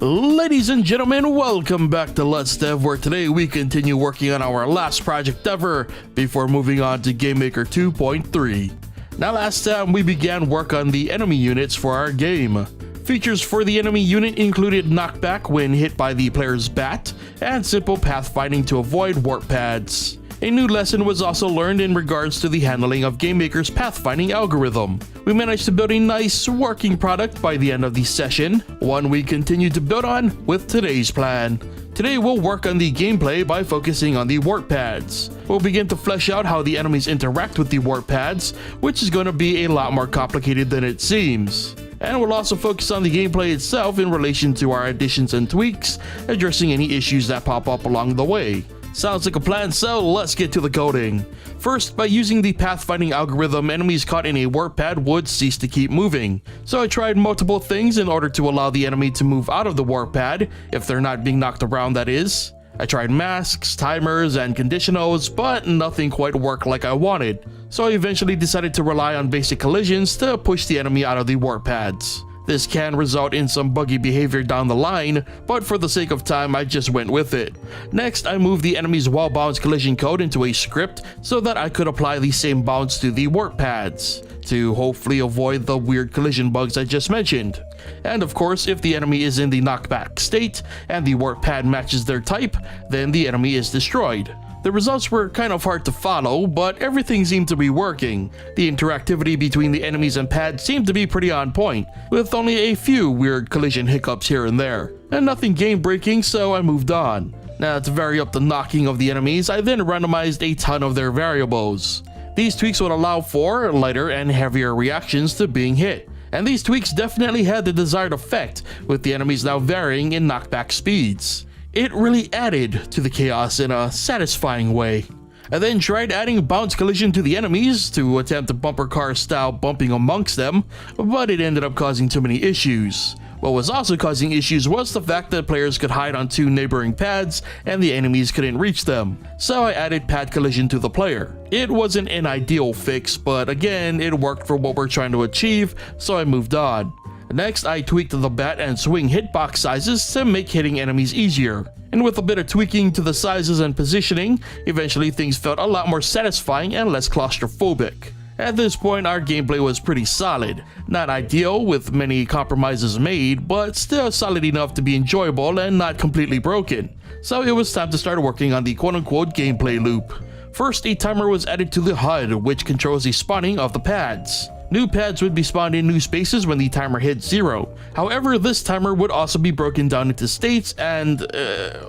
Ladies and gentlemen, welcome back to Let's Dev, where today we continue working on our last project ever before moving on to GameMaker 2.3. Now last time we began work on the enemy units for our game. Features for the enemy unit included knockback when hit by the player's bat, and simple pathfinding to avoid warp pads. A new lesson was also learned in regards to the handling of GameMaker's pathfinding algorithm. We managed to build a nice working product by the end of the session, one we continue to build on with today's plan. Today we'll work on the gameplay by focusing on the warp pads. We'll begin to flesh out how the enemies interact with the warp pads, which is going to be a lot more complicated than it seems. And we'll also focus on the gameplay itself in relation to our additions and tweaks, addressing any issues that pop up along the way. Sounds like a plan, so let's get to the coding. First, by using the pathfinding algorithm, enemies caught in a warp pad would cease to keep moving. So I tried multiple things in order to allow the enemy to move out of the warp pad, if they're not being knocked around, that is. I tried masks, timers, and conditionals, but nothing quite worked like I wanted. So I eventually decided to rely on basic collisions to push the enemy out of the warp pads. This can result in some buggy behavior down the line, but for the sake of time I just went with it. Next, I moved the enemy's wall bounce collision code into a script so that I could apply the same bounce to the warp pads, to hopefully avoid the weird collision bugs I just mentioned. And of course, if the enemy is in the knockback state and the warp pad matches their type, then the enemy is destroyed. The results were kind of hard to follow, but everything seemed to be working. The interactivity between the enemies and pads seemed to be pretty on point, with only a few weird collision hiccups here and there. And nothing game-breaking, so I moved on. Now, to vary up the knocking of the enemies, I then randomized a ton of their variables. These tweaks would allow for lighter and heavier reactions to being hit. And these tweaks definitely had the desired effect, with the enemies now varying in knockback speeds. It really added to the chaos in a satisfying way. I then tried adding bounce collision to the enemies to attempt a bumper car style bumping amongst them, but it ended up causing too many issues. What was also causing issues was the fact that players could hide on two neighboring pads and the enemies couldn't reach them, so I added pad collision to the player. It wasn't an ideal fix, but again, it worked for what we're trying to achieve, so I moved on. Next, I tweaked the bat and swing hitbox sizes to make hitting enemies easier. And with a bit of tweaking to the sizes and positioning, eventually things felt a lot more satisfying and less claustrophobic. At this point, our gameplay was pretty solid. Not ideal, with many compromises made, but still solid enough to be enjoyable and not completely broken. So it was time to start working on the quote-unquote gameplay loop. First, a timer was added to the HUD, which controls the spawning of the pads. New pads would be spawned in new spaces when the timer hit 0. However, this timer would also be broken down into states and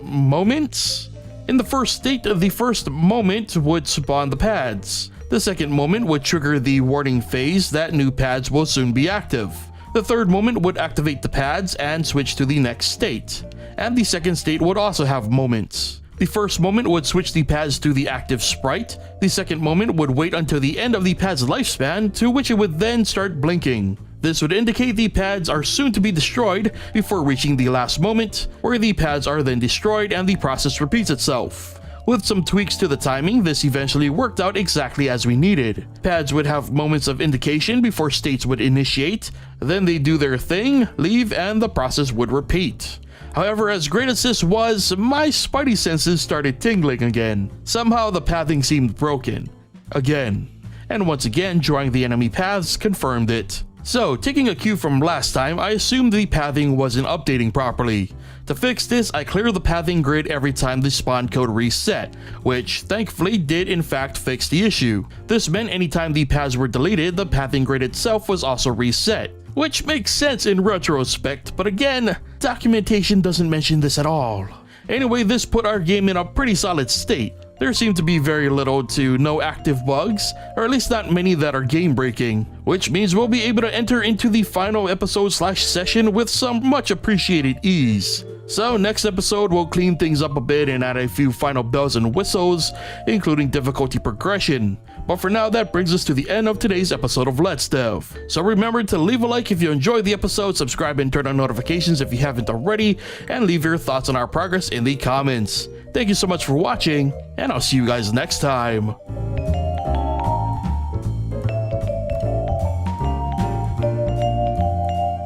moments? In the first state, the first moment would spawn the pads. The second moment would trigger the warning phase that new pads will soon be active. The third moment would activate the pads and switch to the next state. And the second state would also have moments. The first moment would switch the pads to the active sprite. The second moment would wait until the end of the pad's lifespan, to which it would then start blinking. This would indicate the pads are soon to be destroyed before reaching the last moment, where the pads are then destroyed and the process repeats itself. With some tweaks to the timing, this eventually worked out exactly as we needed. Pads would have moments of indication before states would initiate, then they do their thing, leave, and the process would repeat. However, as great as this was, my spidey senses started tingling again. Somehow the pathing seemed broken. Again. And once again, drawing the enemy paths confirmed it. So, taking a cue from last time, I assumed the pathing wasn't updating properly. To fix this, I cleared the pathing grid every time the spawn code reset, which thankfully did in fact fix the issue. This meant anytime the paths were deleted, the pathing grid itself was also reset. Which makes sense in retrospect, but again, documentation doesn't mention this at all. Anyway, this put our game in a pretty solid state. There seemed to be very little to no active bugs, or at least not many that are game-breaking, which means we'll be able to enter into the final episode/session with some much appreciated ease. So next episode we'll clean things up a bit and add a few final bells and whistles, including difficulty progression. But for now, that brings us to the end of today's episode of Let's Dev. So remember to leave a like if you enjoyed the episode, subscribe and turn on notifications if you haven't already, and leave your thoughts on our progress in the comments. Thank you so much for watching, and I'll see you guys next time.